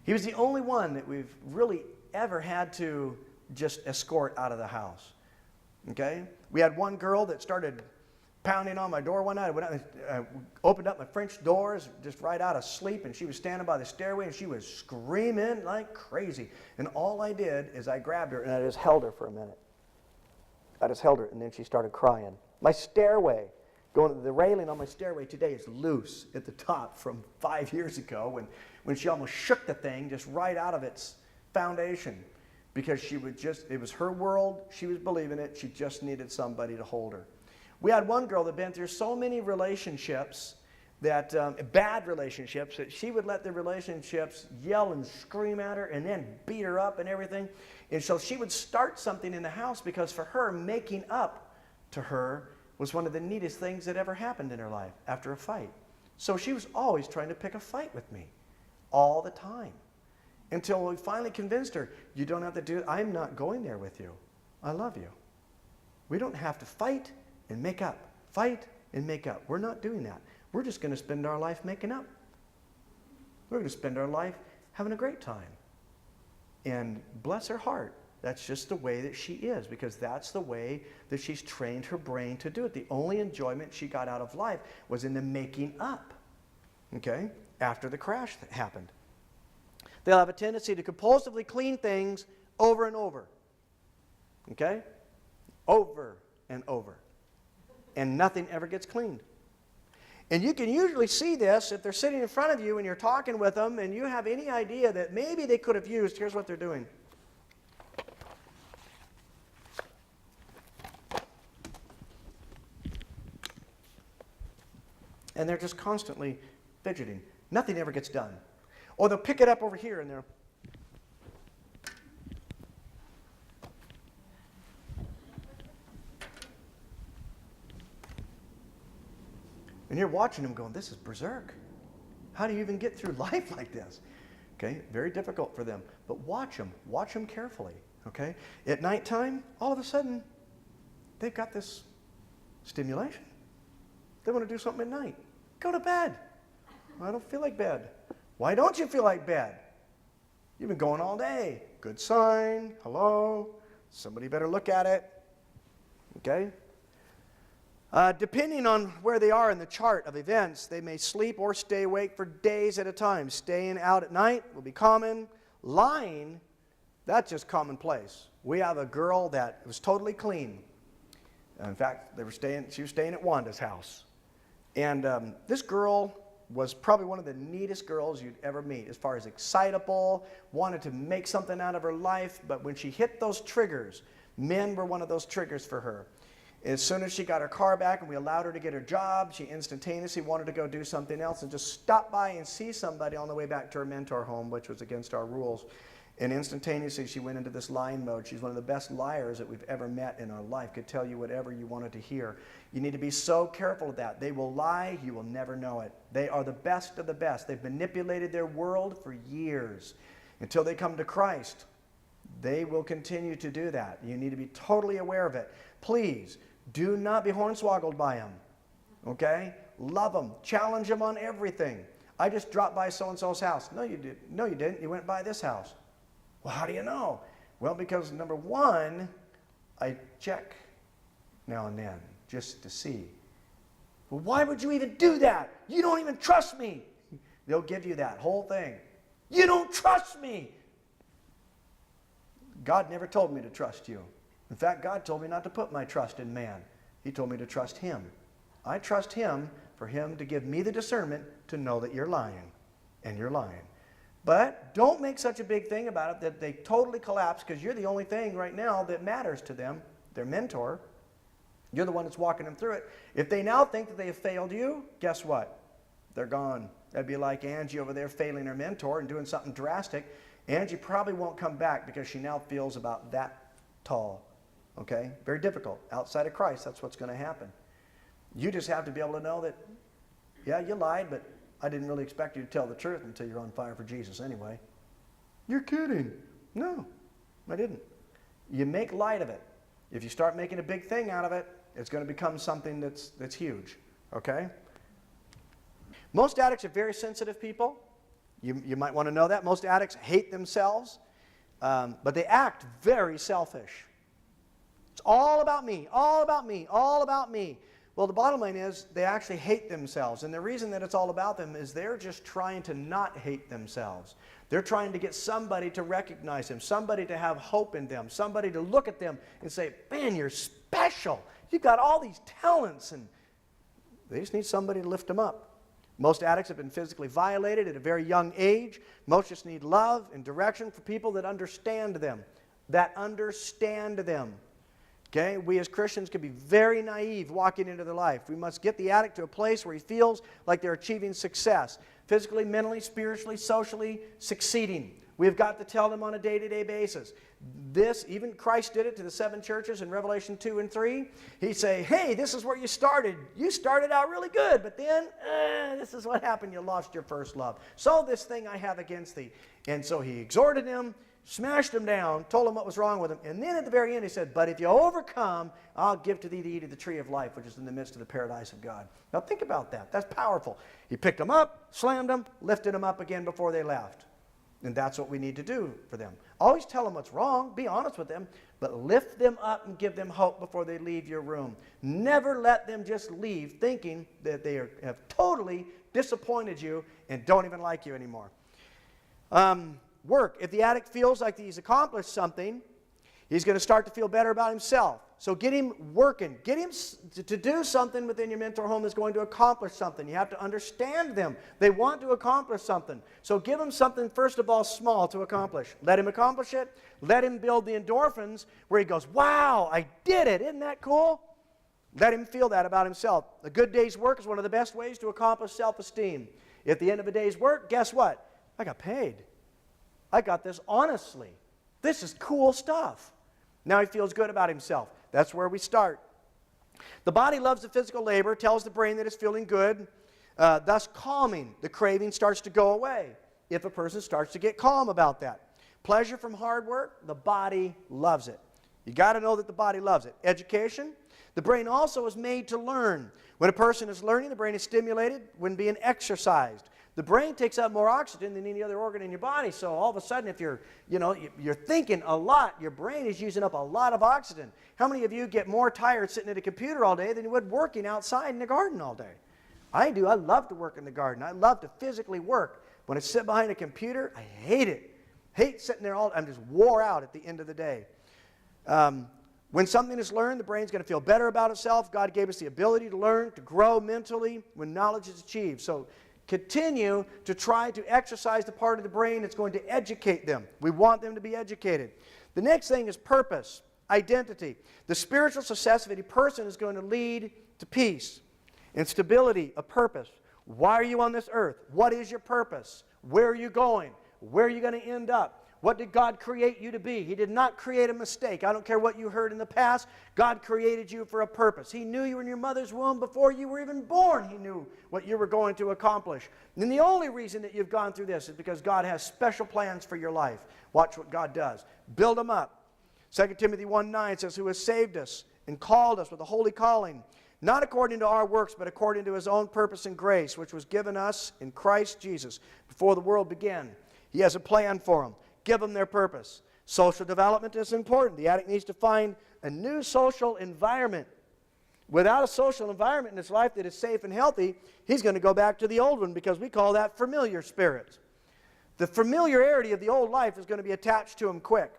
He was the only one that we've really ever had to just escort out of the house. Okay? We had one girl that started pounding on my door one night. I opened up my French doors just right out of sleep, and she was standing by the stairway, and she was screaming like crazy. And all I did is I grabbed her, and I just held her for a minute. I just held her, and then she started crying. My stairway, the railing on my stairway today is loose at the top from 5 years ago when she almost shook the thing just right out of its foundation, because it was her world, she was believing it, she just needed somebody to hold her. We had one girl that been through so many relationships, bad relationships, that she would let the relationships yell and scream at her and then beat her up and everything. And so she would start something in the house, because for her, making up to her was one of the neatest things that ever happened in her life after a fight. So she was always trying to pick a fight with me all the time, until we finally convinced her, you don't have to do it. I'm not going there with you. I love you. We don't have to fight and make up. Fight and make up. We're not doing that. We're just going to spend our life making up. We're going to spend our life having a great time. And bless her heart, that's just the way that she is, because that's the way that she's trained her brain to do it. The only enjoyment she got out of life was in the making up, okay, after the crash that happened. They'll have a tendency to compulsively clean things over and over, okay, over and over. And nothing ever gets cleaned. And you can usually see this if they're sitting in front of you and you're talking with them and you have any idea that maybe they could have used. Here's what they're doing. And they're just constantly fidgeting. Nothing ever gets done. Or they'll pick it up over here and they're... And you're watching them going, this is berserk. How do you even get through life like this? Okay, very difficult for them. But watch them carefully, okay? At nighttime, all of a sudden, they've got this stimulation. They want to do something at night. Go to bed. I don't feel like bed. Why don't you feel like bed? You've been going all day. Good sign. Hello. Somebody better look at it. Okay? Depending on where they are in the chart of events, they may sleep or stay awake for days at a time. Staying out at night will be common. Lying, that's just commonplace. We have a girl that was totally clean. In fact, she was staying at Wanda's house. And this girl was probably one of the neatest girls you'd ever meet, as far as excitable, wanted to make something out of her life, but when she hit those triggers, men were one of those triggers for her. As soon as she got her car back and we allowed her to get her job, she instantaneously wanted to go do something else and just stop by and see somebody on the way back to her mentor home, which was against our rules. And instantaneously she went into this lying mode. She's one of the best liars that we've ever met in our life. Could tell you whatever you wanted to hear. You need to be so careful of that. They will lie. You will never know it. They are the best of the best. They've manipulated their world for years. Until they come to Christ, they will continue to do that. You need to be totally aware of it. Please, do not be hornswoggled by them. Okay? Love them. Challenge them on everything. I just dropped by so-and-so's house. No, you didn't. No, you didn't. You went by this house. Well, how do you know? Well, because number one, I check now and then just to see. Well, why would you even do that? You don't even trust me. They'll give you that whole thing. You don't trust me. God never told me to trust you. In fact, God told me not to put my trust in man. He told me to trust Him. I trust Him for Him to give me the discernment to know that you're lying, and you're lying. But don't make such a big thing about it that they totally collapse, because you're the only thing right now that matters to them, their mentor. You're the one that's walking them through it. If they now think that they have failed you, guess what? They're gone. That'd be like Angie over there failing her mentor and doing something drastic. Angie probably won't come back because she now feels about that tall. Okay? Very difficult. Outside of Christ, that's what's going to happen. You just have to be able to know that, yeah, you lied, but I didn't really expect you to tell the truth until you're on fire for Jesus anyway. You're kidding. No, I didn't. You make light of it. If you start making a big thing out of it, it's going to become something that's huge. Okay? Most addicts are very sensitive people. You might want to know that. Most addicts hate themselves, but they act very selfish. It's all about me, all about me, all about me. Well, the bottom line is they actually hate themselves. And the reason that it's all about them is they're just trying to not hate themselves. They're trying to get somebody to recognize them, somebody to have hope in them, somebody to look at them and say, man, you're special. You've got all these talents. And they just need somebody to lift them up. Most addicts have been physically violated at a very young age. Most just need love and direction for people that understand them. Okay, we as Christians can be very naive walking into their life. We must get the addict to a place where he feels like they're achieving success, physically, mentally, spiritually, socially, succeeding. We've got to tell them on a day-to-day basis. This, even Christ did it to the 7 churches in Revelation 2 and 3. He'd say, hey, this is where you started. You started out really good, but then, this is what happened. You lost your first love. So this thing I have against thee. And so he exhorted them, smashed them down, told them what was wrong with them. And then at the very end he said, but if you overcome, I'll give to thee to eat of the tree of life, which is in the midst of the paradise of God. Now think about that. That's powerful. He picked them up, slammed them, lifted them up again before they left. And that's what we need to do for them. Always tell them what's wrong. Be honest with them. But lift them up and give them hope before they leave your room. Never let them just leave thinking that they have totally disappointed you and don't even like you anymore. Work. If the addict feels like he's accomplished something, he's going to start to feel better about himself. So get him working. Get him to do something within your mentor home that's going to accomplish something. You have to understand them. They want to accomplish something. So give him something, first of all, small to accomplish. Let him accomplish it. Let him build the endorphins where he goes, wow, I did it. Isn't that cool? Let him feel that about himself. A good day's work is one of the best ways to accomplish self-esteem. At the end of a day's work, guess what? I got paid. I got this honestly. This is cool stuff. Now he feels good about himself. That's where we start. The body loves the physical labor, tells the brain that it's feeling good, thus calming. The craving starts to go away if a person starts to get calm about that. Pleasure from hard work, the body loves it. You got to know that the body loves it. Education, the brain also is made to learn. When a person is learning, the brain is stimulated when being exercised. The brain takes up more oxygen than any other organ in your body, so all of a sudden if you're thinking a lot, your brain is using up a lot of oxygen. How many of you get more tired sitting at a computer all day than you would working outside in the garden all day? I do. I love to work in the garden. I love to physically work. When I sit behind a computer, I hate it. Hate sitting there all day. I'm just wore out at the end of the day. When something is learned, the brain's going to feel better about itself. God gave us the ability to learn, to grow mentally when knowledge is achieved. So continue to try to exercise the part of the brain that's going to educate them. We want them to be educated. The next thing is purpose, identity. The spiritual success of any person is going to lead to peace and stability of purpose. Why are you on this earth? What is your purpose? Where are you going? Where are you going to end up? What did God create you to be? He did not create a mistake. I don't care what you heard in the past. God created you for a purpose. He knew you in your mother's womb before you were even born. He knew what you were going to accomplish. And the only reason that you've gone through this is because God has special plans for your life. Watch what God does. Build them up. 2 Timothy 1:9 says, who has saved us and called us with a holy calling, not according to our works, but according to his own purpose and grace, which was given us in Christ Jesus before the world began. He has a plan for them. Give them their purpose. Social development is important. The addict needs to find a new social environment. Without a social environment in his life that is safe and healthy, he's going to go back to the old one because we call that familiar spirits. The familiarity of the old life is going to be attached to him quick.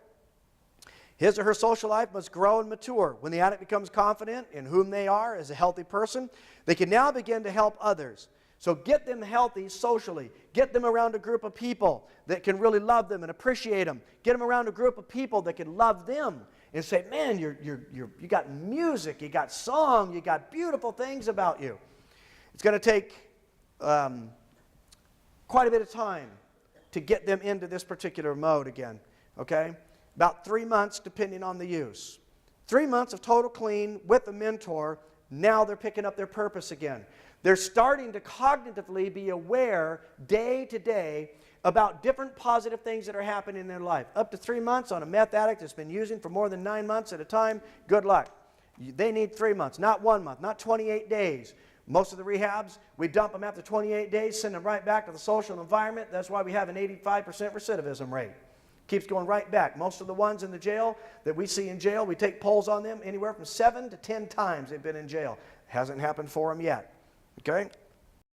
His or her social life must grow and mature. When the addict becomes confident in whom they are as a healthy person, they can now begin to help others. So get them healthy socially. Get them around a group of people that can really love them and appreciate them. Get them around a group of people that can love them and say, man, you got music, you got song, you got beautiful things about you. It's going to take quite a bit of time to get them into this particular mode again, okay? About 3 months depending on the use. 3 months of total clean with a mentor, now they're picking up their purpose again. They're starting to cognitively be aware day to day about different positive things that are happening in their life. Up to 3 months on a meth addict that's been using for more than 9 months at a time, good luck. They need 3 months, not 1 month, not 28 days. Most of the rehabs, we dump them after 28 days, send them right back to the social environment. That's why we have an 85% recidivism rate. Keeps going right back. Most of the ones in the jail that we see in jail, we take polls on them anywhere from 7 to 10 times they've been in jail. Hasn't happened for them yet. Okay?